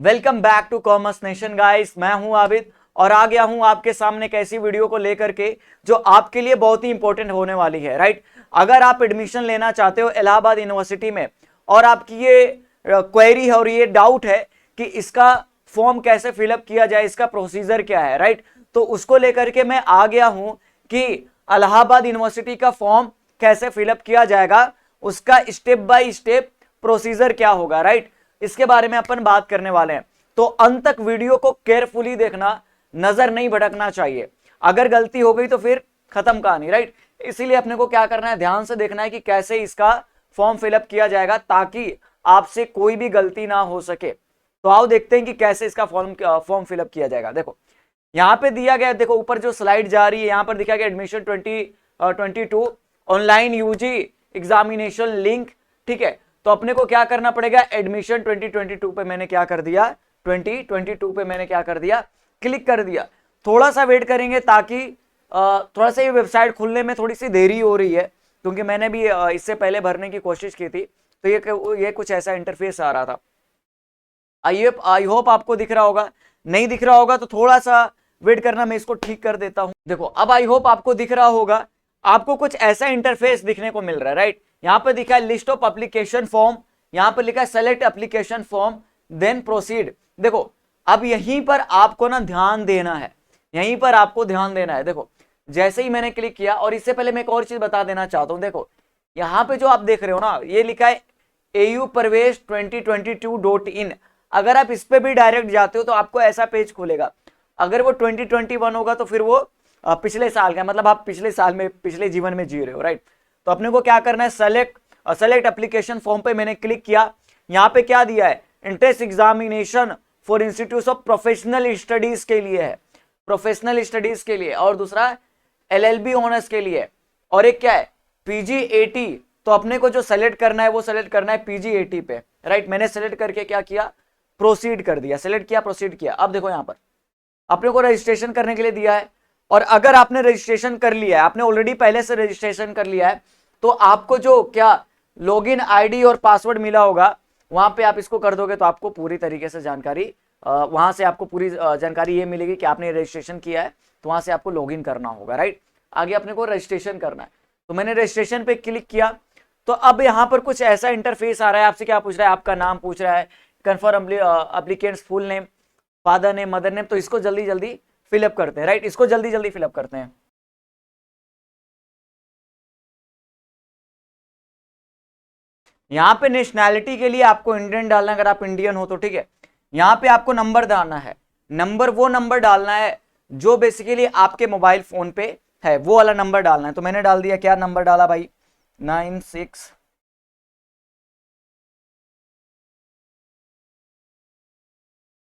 Welcome back to commerce nation guys. मैं हूं आबिद और आ गया हूं आपके सामने एक ऐसी वीडियो को लेकर के जो आपके लिए बहुत ही इंपॉर्टेंट होने वाली है। राइट, अगर आप एडमिशन लेना चाहते हो इलाहाबाद यूनिवर्सिटी में और आपकी ये क्वेरी है और ये डाउट है कि इसका फॉर्म कैसे फिलअप किया जाए, इसका प्रोसीजर क्या है, राइट, तो उसको लेकर के मैं आ गया हूं कि इलाहाबाद यूनिवर्सिटी का फॉर्म कैसे फिलअप किया जाएगा, उसका स्टेप बाय स्टेप प्रोसीजर क्या होगा, राइट, इसके बारे में अपन बात करने वाले हैं। तो अंत तक वीडियो को केयरफुली देखना, नजर नहीं भटकना चाहिए। अगर गलती हो गई तो फिर खत्म कहानी, राइट। इसीलिए अपने को क्या करना है, ध्यान से देखना है कि कैसे इसका फॉर्म फिलअप किया जाएगा ताकि आपसे कोई भी गलती ना हो सके। तो आओ देखते हैं कि कैसे इसका फॉर्म फिलअप किया जाएगा। देखो यहाँ पे दिया गया, देखो ऊपर जो स्लाइड जा रही है यहाँ पर दिखा गया admission 2022 online UG examination link. ठीक है, तो अपने को क्या करना पड़ेगा, एडमिशन 2022 पे मैंने क्या कर दिया, 2022 पे मैंने क्या कर दिया, क्लिक कर दिया। थोड़ा सा वेट करेंगे ताकि थोड़ा सा ये वेबसाइट खुलने में थोड़ी सी देरी हो रही है, क्योंकि मैंने भी इससे पहले भरने की कोशिश की थी। तो ये कुछ ऐसा इंटरफेस आ रहा था। आई होप आपको दिख रहा होगा, नहीं दिख रहा होगा तो थोड़ा सा वेट करना, मैं इसको ठीक कर देता हूं। देखो अब आई होप आपको दिख रहा होगा, आपको कुछ ऐसा इंटरफेस दिखने को मिल रहा है, राइट। यहां पर दिखा है लिस्ट ऑफ एप्लीकेशन फॉर्म, यहां पर लिखा है select application form then proceed. देखो अब यहीं पर आपको ना ध्यान देना है, यहीं पर आपको ध्यान देना है। देखो जैसे ही मैंने क्लिक किया, और इससे पहले मैं एक और चीज बता देना चाहता हूं। देखो यहां पे जो आप देख रहे हो ना, ये लिखा है AU प्रवेश 2022.in। अगर आप इस पे भी डायरेक्ट जाते हो तो आपको ऐसा पेज खुलेगा। अगर वो 2021 होगा तो फिर वो पिछले साल का, मतलब आप पिछले साल में, पिछले जीवन में जी रहे हो, राइट। तो अपने को क्या करना है, सेलेक्ट एप्लीकेशन फॉर्म पे मैंने क्लिक किया। यहाँ पे क्या दिया है, entrance examination for institute of professional studies के लिए है, प्रोफेशनल स्टडीज के लिए, और दूसरा LLB ऑनर्स के लिए, और एक क्या है PG80। तो अपने को जो सेलेक्ट करना है वो सेलेक्ट करना है PG80 पे, राइट। मैंने सेलेक्ट करके क्या किया, प्रोसीड कर दिया, सेलेक्ट किया, प्रोसीड किया। अब देखो यहाँ पर अपने को रजिस्ट्रेशन करने के लिए दिया है, और अगर आपने रजिस्ट्रेशन कर लिया है, आपने ऑलरेडी पहले से रजिस्ट्रेशन कर लिया है, तो आपको जो क्या लॉगिन आईडी और पासवर्ड मिला होगा वहां पे आप इसको कर दोगे तो आपको पूरी तरीके से जानकारी, वहां से आपको पूरी जानकारी ये मिलेगी कि आपने रजिस्ट्रेशन किया है, तो वहां से आपको लॉगिन करना होगा, राइट। आगे अपने को रजिस्ट्रेशन करना है, तो मैंने रजिस्ट्रेशन पे क्लिक किया। तो अब यहाँ पर कुछ ऐसा इंटरफेस आ रहा है, आपसे क्या पूछ रहा है, आपका नाम पूछ रहा है, confirm applicants full name, father name, mother name. तो इसको जल्दी जल्दी फिलअप करते हैं, राइट, इसको जल्दी जल्दी फिलअप करते हैं। यहाँ पे नेशनैलिटी के लिए आपको इंडियन डालना है, अगर आप इंडियन हो तो, ठीक है। यहाँ पे आपको नंबर डालना है, नंबर वो नंबर डालना है जो बेसिकली आपके मोबाइल फोन पे है, वो वाला नंबर डालना है। तो मैंने डाल दिया, क्या नंबर डाला भाई, 96।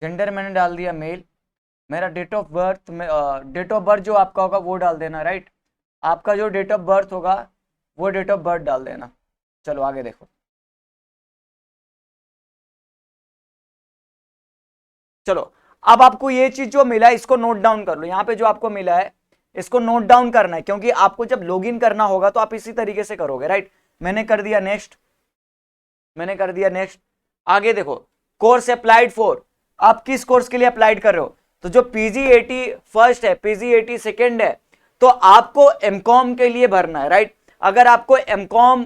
जेंडर मैंने डाल दिया मेल। मेरा डेट ऑफ बर्थ जो आपका होगा वो डाल देना, राइट। आपका जो डेट ऑफ बर्थ होगा वो डेट ऑफ बर्थ डाल देना। चलो आगे देखो। चलो अब आपको ये चीज जो मिला है इसको नोट डाउन कर लो। यहाँ पे जो आपको मिला है इसको नोट डाउन करना है, क्योंकि आपको जब लॉगिन करना होगा तो आप इसी तरीके से करोगे, राइट। मैंने कर दिया नेक्स्ट, मैंने कर दिया नेक्स्ट। आगे देखो, कोर्स अप्लाइड फॉर, आप किस कोर्स के लिए अप्लाइड कर रहे हो। तो जो PG80 फर्स्ट है, PG80 सेकेंड है, तो आपको MCOM के लिए भरना है, राइट। अगर आपको MCOM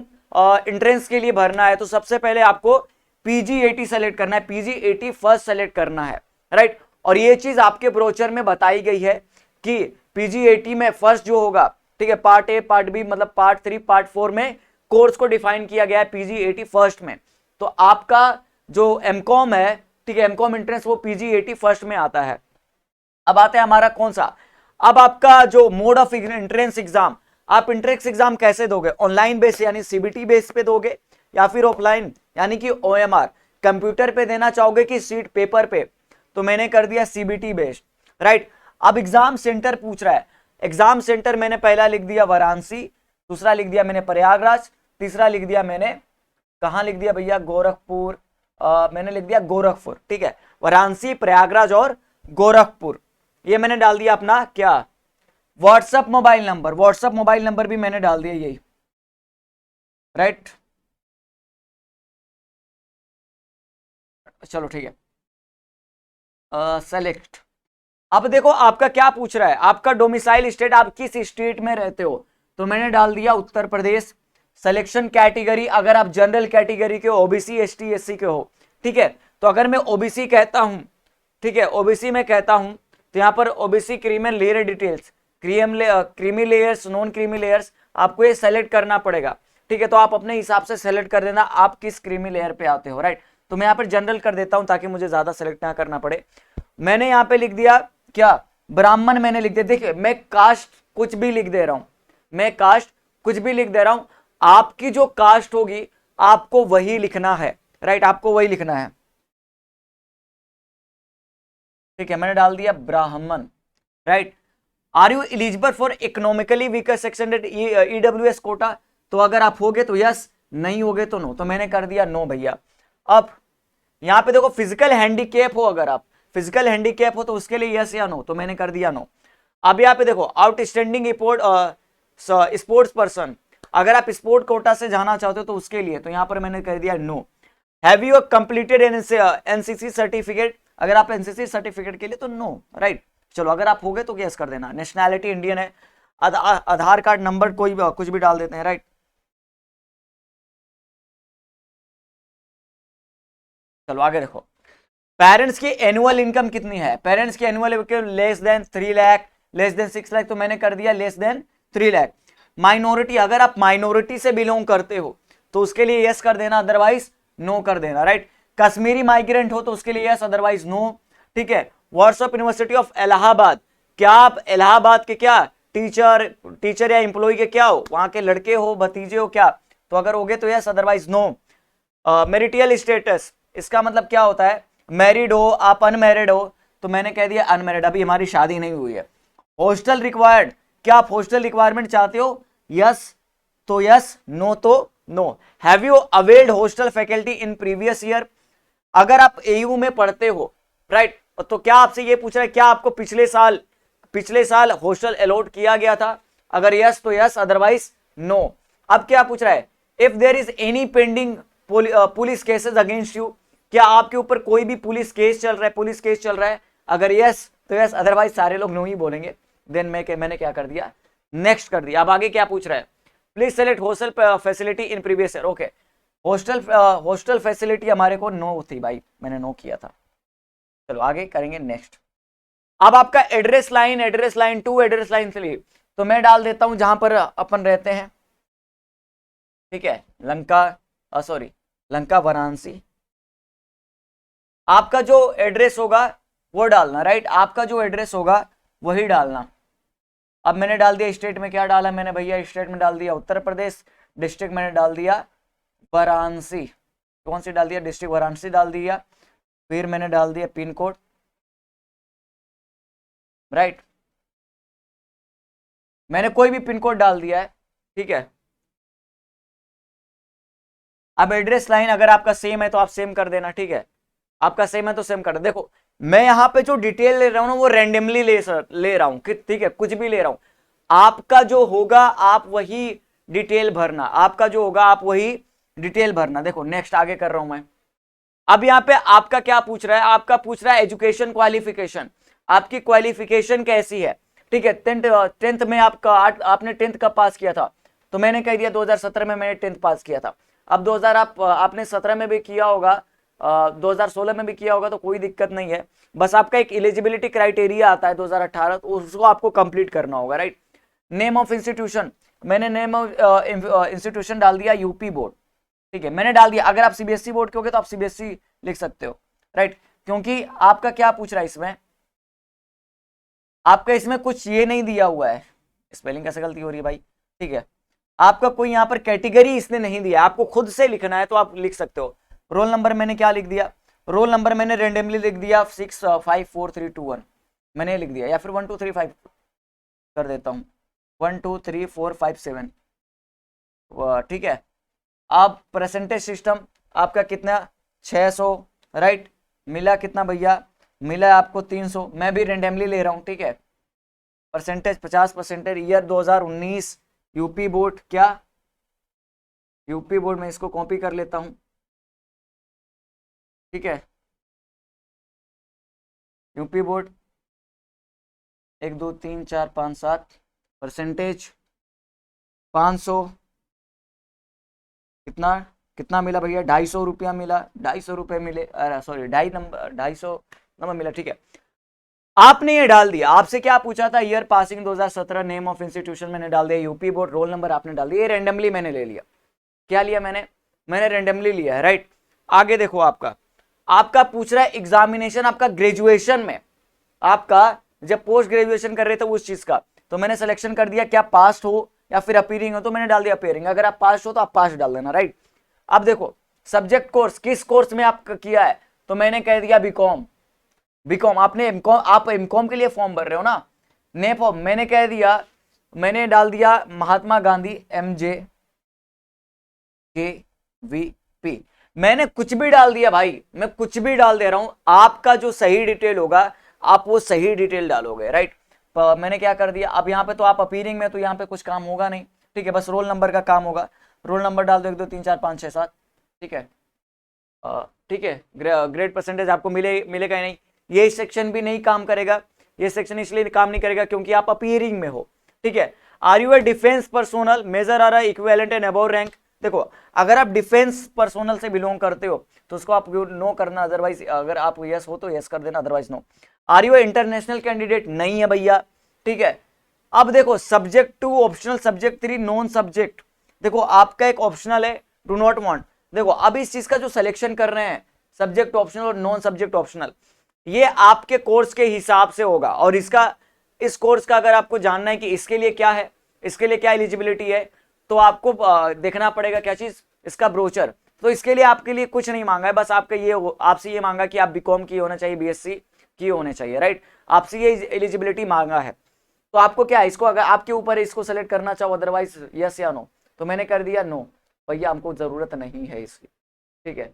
एंट्रेंस के लिए भरना है तो सबसे पहले आपको PG80 सेलेक्ट करना है, PG80 फर्स्ट सेलेक्ट करना है, राइट। और ये चीज आपके ब्रोचर में बताई गई है कि PG80 में फर्स्ट जो होगा, ठीक है, पार्ट A पार्ट B, मतलब पार्ट 3 पार्ट 4 में कोर्स को डिफाइन किया गया है PG80 फर्स्ट में। तो आपका जो MCOM है, ठीक है, MCOM एंट्रेंस वो PG80 फर्स्ट में आता है। अब आता है हमारा कौन सा, अब आपका जो मोड ऑफ एंट्रेंस एग्जाम, आप एंट्रेंस एग्जाम कैसे दोगे, ऑनलाइन बेस यानी CBT बेस पे दोगे, या फिर ऑफलाइन यानी कि OMR कंप्यूटर पे देना चाहोगे कि सीट पेपर पे। तो मैंने कर दिया CBT बेस्ड, राइट। अब एग्जाम सेंटर पूछ रहा है, एग्जाम सेंटर मैंने पहला लिख दिया वाराणसी, दूसरा लिख दिया मैंने प्रयागराज, तीसरा लिख दिया मैंने, कहां लिख दिया भैया, गोरखपुर, मैंने लिख दिया गोरखपुर, ठीक है। वाराणसी, प्रयागराज और गोरखपुर, ये मैंने डाल दिया अपना क्या, WhatsApp mobile number, WhatsApp mobile number भी मैंने डाल दिया यही, राइट। चलो ठीक है, सेलेक्ट। अब देखो आपका क्या पूछ रहा है, आपका डोमिसाइल स्टेट, आप किस स्टेट में रहते हो, तो मैंने डाल दिया उत्तर प्रदेश। सिलेक्शन कैटेगरी, अगर आप जनरल कैटेगरी के हो, ओबीसी एसटी एससी के हो, ठीक है, तो अगर मैं ओबीसी कहता हूं, ठीक है, ओबीसी में कहता हूं, तो यहां पर OBC creamy layer details, creamy layers, non creamy layers, आपको ये सेलेक्ट करना पड़ेगा, ठीक है। तो आप अपने हिसाब से सेलेक्ट कर देना आप किस क्रीमी लेयर पे आते हो, राइट। तो मैं यहाँ पर जनरल कर देता हूं ताकि मुझे ज्यादा सेलेक्ट ना करना पड़े। मैंने यहाँ पे लिख दिया क्या, ब्राह्मण मैंने लिख दिया। देखिए मैं कास्ट कुछ भी लिख दे रहा हूं, मैं कास्ट कुछ भी लिख दे रहा हूं, आपकी जो कास्ट होगी आपको वही लिखना है, राइट, आपको वही लिखना है, ठीक है। मैंने डाल दिया Brahmin, right. Are you eligible for economically weaker section EWS quota, तो अगर आप होगे तो यस, नहीं होगे तो नो, तो मैंने कर दिया नो भैया। अब यहां पे देखो फिजिकल हैंडीकैप हो, अगर आप फिजिकल हैंडीकैप हो तो उसके लिए यस या नो, तो मैंने कर दिया नो। अब यहाँ पे देखो आउटस्टैंडिंग स्पोर्ट्स पर्सन, अगर आप स्पोर्ट कोटा से जाना चाहते हो तो उसके लिए, तो यहां पर मैंने कर दिया no. Have you completed NCC certificate, अगर आप एनसीसी सर्टिफिकेट के लिए तो नो, राइट। चलो अगर आप हो गए तो यस कर देना। नेशनैलिटी इंडियन है, आधार कार्ड नंबर कोई कुछ भी डाल देते हैं, राइट। चलो आगे देखो, पेरेंट्स की एनुअल इनकम कितनी है, पेरेंट्स की annual income less than 3 lakh, less than 6 lakh, तो मैंने कर दिया लेस देन 3 लाख। माइनॉरिटी, अगर आप माइनॉरिटी से बिलोंग करते हो तो उसके लिए यस कर देना, अदरवाइज नो कर देना, राइट। कश्मीरी माइग्रेंट हो तो उसके लिए यस, अदरवाइज नो, ठीक है। व्हाट्सएप यूनिवर्सिटी ऑफ इलाहाबाद, क्या आप इलाहाबाद के क्या टीचर या इंप्लॉय के क्या हो, वहां के लड़के हो, भतीजे हो क्या, तो अगर होगे तो yes, otherwise no. Marital status, इसका मतलब क्या होता है, मैरिड हो, आप अनमैरिड हो, तो मैंने कह दिया अनमैरिड, अभी हमारी शादी नहीं हुई है। हॉस्टल रिक्वायर्ड, क्या आप हॉस्टल रिक्वायरमेंट चाहते हो, यस तो यस, नो तो no. Have you availed hostel faculty in previous year, अगर आप एयू में पढ़ते हो, राइट, तो क्या आपसे ये पूछ रहा है क्या आपको पिछले साल हॉस्टल अलॉट किया गया था, अगर यस तो यस, अदरवाइज नो। अब क्या पूछ रहा है, if there is any pending police cases against you, क्या आपके ऊपर कोई भी पुलिस केस चल रहा है, अगर यस तो यस, अदरवाइज सारे लोग नो ही बोलेंगे। देन मैंने क्या कर दिया, नेक्स्ट कर दिया। अब आगे क्या पूछ रहा है, please select hostel facility in previous year, okay. Hostel facility हमारे को नो थी भाई, मैंने नो किया था। चलो आगे करेंगे नेक्स्ट। अब आपका एड्रेस लाइन 2, एड्रेस लाइन 3, तो मैं डाल देता हूं जहां पर अपन रहते हैं, ठीक है, लंका वाराणसी। आपका जो एड्रेस होगा वो डालना, राइट, आपका जो एड्रेस होगा वही डालना। अब मैंने डाल दिया स्टेट में, क्या डाला मैंने भैया, स्टेट में डाल दिया उत्तर प्रदेश, डिस्ट्रिक्ट मैंने डाल दिया वाराणसी, कौन सी डाल दिया, डिस्ट्रिक्ट वाराणसी डाल दिया। फिर मैंने डाल दिया पिन कोड, राइट, मैंने कोई भी पिन कोड डाल दिया है, ठीक है। अब एड्रेस लाइन अगर आपका सेम है तो आप सेम कर देना, ठीक है, आपका सेम है तो सेम कर। देखो मैं यहां पे जो डिटेल ले रहा हूं ना वो रेंडमली ले रहा हूं, ठीक है, कुछ भी ले रहा हूं, आपका जो होगा आप वही डिटेल भरना, आपका जो होगा आप वही डिटेल भरना। देखो नेक्स्ट आगे कर रहा हूं मैं। अब यहां पे आपका क्या पूछ रहा है, आपका पूछ रहा है एजुकेशन क्वालिफिकेशन, आपकी क्वालिफिकेशन कैसी है, ठीक है। टेंथ में आपने टेंथ कब पास किया था, तो मैंने कह दिया 2017 में मैंने टेंथ पास किया था। अब 2000 आपने 17 में भी किया होगा, 2016 में भी किया होगा, तो कोई दिक्कत नहीं है, बस आपका एक एलिजिबिलिटी क्राइटेरिया आता है 2018, तो उसको आपको कंप्लीट करना होगा, राइट। नेम ऑफ इंस्टीट्यूशन, मैंने नेम ऑफ इंस्टीट्यूशन डाल दिया यूपी बोर्ड, ठीक है, मैंने डाल दिया। अगर आप सीबीएसई बोर्ड के होगे तो आप सीबीएसई लिख सकते हो, राइट, क्योंकि आपका क्या पूछ रहा है इसमें, आपका इसमें कुछ ये नहीं दिया हुआ है, स्पेलिंग कैसे गलती हो रही है भाई, ठीक है, आपका कोई यहां पर कैटेगरी इसने नहीं दिया, आपको खुद से लिखना है तो आप लिख सकते हो। रोल नंबर मैंने क्या लिख दिया, रोल नंबर मैंने रेंडमली लिख दिया 654321, मैंने लिख दिया, या फिर 1235 कर देता हूं, 123457, ठीक है। अब परसेंटेज सिस्टम आपका कितना, 600, राइट, मिला कितना भैया, मिला आपको 300, मैं भी रेंडमली ले रहा हूं, ठीक है। परसेंटेज 50%, ईयर 2019, यूपी बोर्ड, क्या यूपी बोर्ड में इसको कॉपी कर लेता हूं, ठीक है। यूपी बोर्ड 1 2 3 4 5 7 परसेंटेज 500 कितना कितना मिला भैया, 250 रुपया मिला, 250 रुपये मिले, अरे सॉरी 250 नंबर मिला, ठीक है। आपने ये डाल दिया, आपसे क्या पूछा था, year passing 2017, name of institution मैंने डाल दिया यूपी बोर्ड, रोल नंबर आपने डाल दिया, ये रेंडमली मैंने ले लिया। क्या लिया मैंने रेंडमली लिया है, राइट। आगे देखो, आपका पूछ रहा है एग्जामिनेशन आपका ग्रेजुएशन में, आपका जब पोस्ट ग्रेजुएशन कर रहे थे उस चीज का, तो मैंने सिलेक्शन कर दिया क्या पास हो या फिर अपीयरिंग हो, तो मैंने डाल दिया अपीयरिंग। अगर आप पास हो तो आप पास डाल देना, राइट। अब देखो सब्जेक्ट कोर्स किस कोर्स में आपका किया है, तो मैंने कह दिया बीकॉम। आपने आप एमकॉम के लिए फॉर्म भर रहे हो ना, ने फॉर्म मैंने कह दिया, मैंने डाल दिया महात्मा गांधी MJKVP, मैंने कुछ भी डाल दिया भाई, मैं कुछ भी डाल दे रहा हूं, आपका जो सही डिटेल होगा आप वो सही डिटेल डालोगे, राइट। मैंने क्या कर दिया, अब यहाँ पे तो आप अपीयरिंग में, तो यहाँ पे कुछ काम होगा नहीं, ठीक है, बस रोल नंबर का काम होगा, रोल नंबर डाल दो 1 2 3 4 5 6 7, ठीक है, ठीक है। ग्रेड परसेंटेज आपको मिलेगा ही नहीं, ये सेक्शन भी नहीं काम करेगा, ये सेक्शन इसलिए काम नहीं करेगा क्योंकि आप अपीयरिंग में हो, ठीक है। Are you a defence personnel, major or equivalent and above rank, देखो अगर आप डिफेंस पर्सोनल से बिलोंग करते हो तो उसको आप नो करना, अदरवाइज अगर आप यस हो तो यस कर देना, otherwise no. Are you a international candidate, नहीं है भैया, ठीक है। अब देखो subject 2 optional, subject 3 non subject, देखो आपका एक ऑप्शनल है डू नॉट वांट, देखो अब इस चीज का जो सिलेक्शन कर रहे हैं सब्जेक्ट ऑप्शनल और नॉन सब्जेक्ट ऑप्शनल, ये आपके कोर्स के हिसाब से होगा, और इस कोर्स का अगर आपको जानना है कि इसके लिए क्या है, इसके लिए क्या एलिजिबिलिटी है, तो आपको देखना पड़ेगा क्या चीज, इसका ब्रोचर। तो इसके लिए आपके लिए कुछ नहीं मांगा है, बस आपसे ये मांगा कि आप बीकॉम की होना चाहिए, बीएससी की होने चाहिए, राइट। आपसे ये एलिजिबिलिटी मांगा है, तो आपको क्या है, इसको अगर आपके ऊपर इसको सेलेक्ट करना चाहो, अदरवाइज यस या नो, तो मैंने कर दिया नो, भैया हमको जरूरत नहीं है इसकी, ठीक है,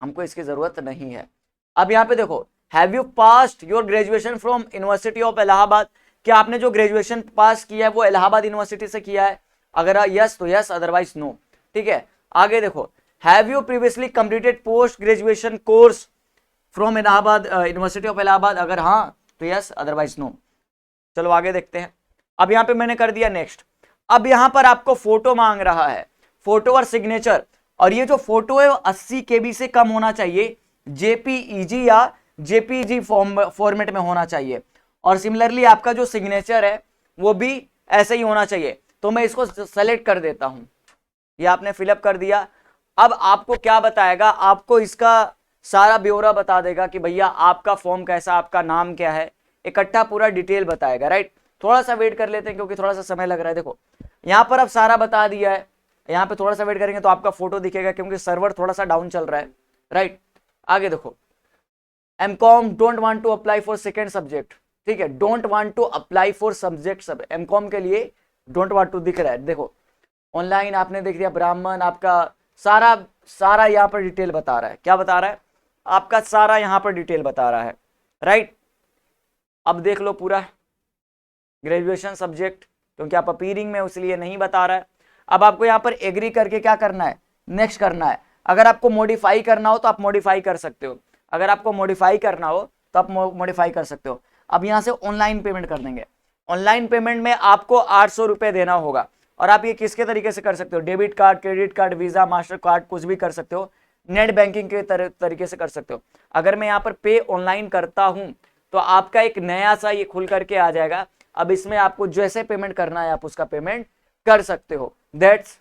हमको इसकी जरूरत नहीं है। अब यहाँ पे देखो, have you passed your graduation from university of Allahabad, क्या आपने जो ग्रेजुएशन पास किया है वो इलाहाबाद यूनिवर्सिटी से किया है, अगर यस तो यस, अदरवाइज नो, ठीक है। आगे देखो, have you previously completed post graduation course from Allahabad university of Allahabad, अगर हाँ तो यस, अदरवाइज नो। चलो आगे देखते हैं। अब यहाँ पे मैंने कर दिया नेक्स्ट। अब यहाँ पर आपको फोटो मांग रहा है, फोटो और सिग्नेचर, और ये जो फोटो है वो 80 KB से कम होना चाहिए, JPEG या JPG फॉर्मेट में होना चाहिए, और सिमिलरली आपका जो सिग्नेचर है वो भी ऐसे ही होना चाहिए। तो मैं इसको सेलेक्ट कर देता हूं, ये आपने फिलअप कर दिया। अब आपको क्या बताएगा, आपको इसका सारा ब्यौरा बता देगा कि भैया आपका फॉर्म कैसा, आपका नाम क्या है, इकट्ठा पूरा डिटेल बताएगा, राइट। थोड़ा सा वेट कर लेते हैं क्योंकि थोड़ा सा समय लग रहा है। देखो यहाँ पर अब सारा बता दिया है, यहाँ पे थोड़ा सा वेट करेंगे तो आपका फोटो दिखेगा क्योंकि सर्वर थोड़ा सा डाउन चल रहा है, राइट। आगे देखो, MCom don't want to apply for second subject, ठीक है, don't want to apply for subject, सब एमकॉम के लिए डोंट वांट टू दिख रहा है। देखो ऑनलाइन आपने देख दिया, ब्राह्मण, आपका सारा यहाँ पर डिटेल बता रहा है, क्या बता रहा है, आपका सारा यहाँ पर डिटेल बता रहा है, राइट। अब देख लो पूरा ग्रेजुएशन सब्जेक्ट, क्योंकि आप अपीयरिंग में इसलिए नहीं बता रहा है। अब आपको यहाँ पर एग्री करके क्या करना है, नेक्स्ट करना है। अगर आपको मॉडिफाई करना हो तो आप मॉडिफाई कर सकते हो, अगर आपको मॉडिफाई करना हो तो आप मॉडिफाई कर सकते हो। अब यहाँ से ऑनलाइन पेमेंट कर देंगे, ऑनलाइन पेमेंट में आपको 800 रुपये देना होगा, और आप ये किसके तरीके से कर सकते हो, debit card, credit card, visa, master card, कुछ भी कर सकते हो, नेट बैंकिंग के तरीके से कर सकते हो। अगर मैं यहाँ पर पे ऑनलाइन करता हूँ तो आपका एक नया सा ये खुल करके आ जाएगा। अब इसमें आपको जैसे पेमेंट करना है आप उसका पेमेंट कर सकते हो। That's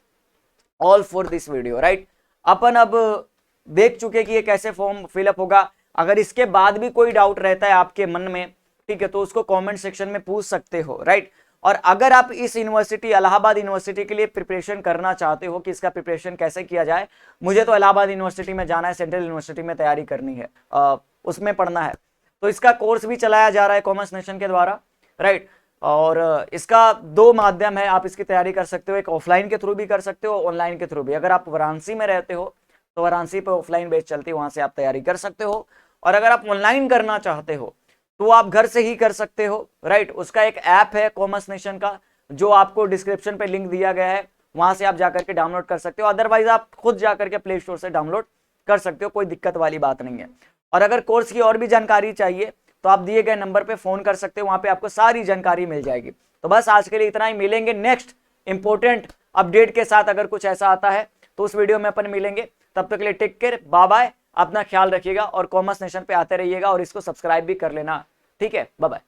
all for this video, right. अपन अब देख चुके कि ये कैसे फॉर्म फिलअप होगा। अगर इसके बाद भी कोई डाउट रहता है आपके मन में, ठीक है, तो उसको कमेंट सेक्शन में पूछ सकते हो, राइट। और अगर आप इस यूनिवर्सिटी, इलाहाबाद यूनिवर्सिटी के लिए प्रिपरेशन करना चाहते हो कि इसका प्रिपरेशन कैसे किया जाए, मुझे तो इलाहाबाद यूनिवर्सिटी में जाना है, सेंट्रल यूनिवर्सिटी में तैयारी करनी है, उसमें पढ़ना है, तो इसका कोर्स भी चलाया जा रहा है कॉमर्स नेशन के द्वारा, राइट। और इसका 2 माध्यम है, आप इसकी तैयारी कर सकते हो, एक ऑफलाइन के थ्रू भी कर सकते हो, ऑनलाइन के थ्रू भी। अगर आप वाराणसी में रहते हो तो वाराणसी पे ऑफलाइन बेच चलती है, वहां से आप तैयारी कर सकते हो। और अगर आप ऑनलाइन करना चाहते हो तो आप घर से ही कर सकते हो, राइट। उसका एक ऐप है कॉमर्स नेशन का, जो आपको डिस्क्रिप्शन पे लिंक दिया गया है, वहां से आप जाकर के डाउनलोड कर सकते हो। अदरवाइज आप खुद जाकर के प्ले स्टोर से डाउनलोड कर सकते हो, कोई दिक्कत वाली बात नहीं है। और अगर कोर्स की और भी जानकारी चाहिए तो आप दिए गए नंबर पे फोन कर सकते हो, वहां पे आपको सारी जानकारी मिल जाएगी। तो बस आज के लिए इतना ही, मिलेंगे नेक्स्ट इंपॉर्टेंट अपडेट के साथ। अगर कुछ ऐसा आता है तो उस वीडियो में अपन मिलेंगे। तब तक के लिए टेक केयर, बाय बाय, अपना ख्याल रखिएगा और कॉमर्स नेशन पे आते रहिएगा और इसको सब्सक्राइब भी कर लेना। ठीक है, बाय बाय।